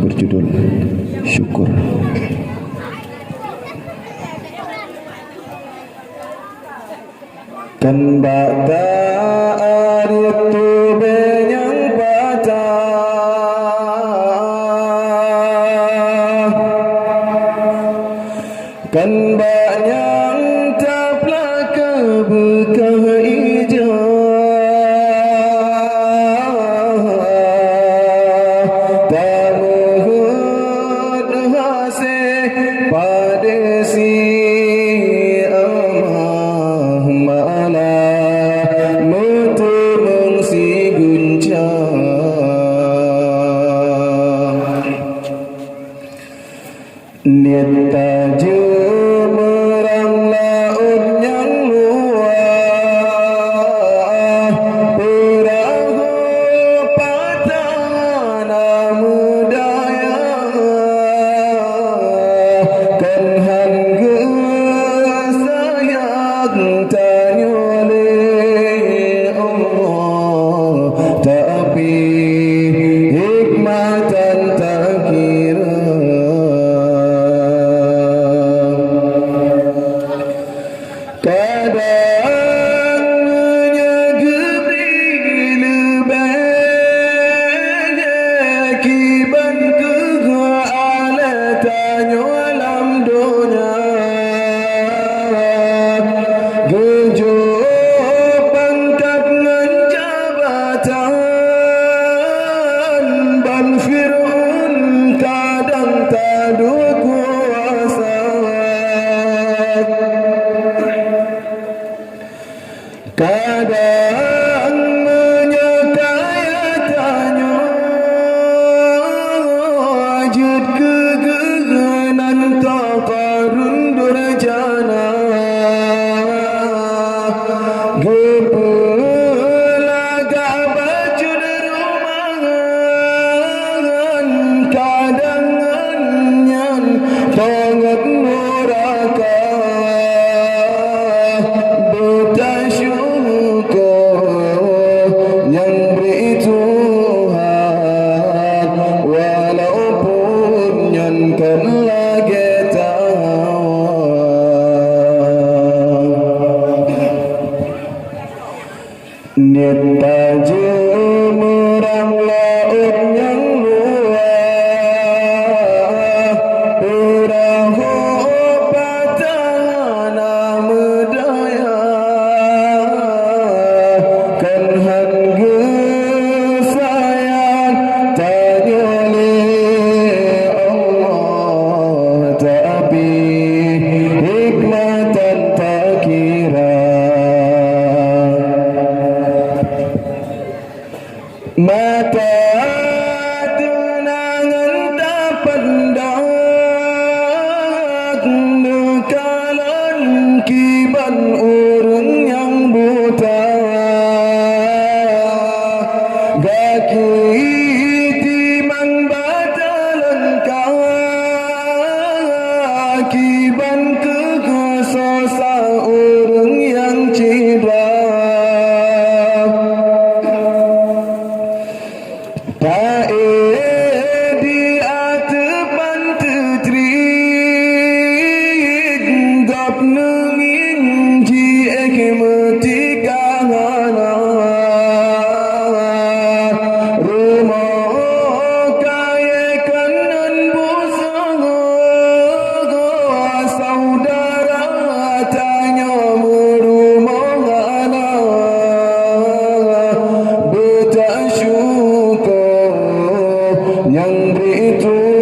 berjudul Syukur. Kan bata aritu benyang patah, kan banyang taplah kebekah hijau, tak mohon hasih pada si amah malah mutu mengsi guncang. Niat tajuk merang laut yang luar, perahu patah namu daya, kan hangga sayang tanya oleh Allah, tapi hikmatan tak kira. Kadangnya gebri lebih kiban ke ala tanya alam dunia, gejok pangkat ngan jabatan, ban Fir'aun kadang tadu kuasa. Kadang menyekaya tanya wajud kegeganan takarun durjana, gepelaga baju rumahan, kadang nyan sangat neraka. Buta syukur yang beri Tuhan, walaupun yang kan lagi tawar. Niat tajuk merang laut yang luar, perahu patah nama daya, kan hangga sayang tanya oleh Allah, tapi hikmatan tak kira. Mata tunangan tak pendak, nukalan kiban urun yang buta, gaki timang batalan kiban kekososa urun yang cedera. Tae di atepan tetrik, gap nengin ji ekmeti kahana, rumah kaya kanan busang, saudara tanya merumah mana, buta syukur yang beri Tuhan.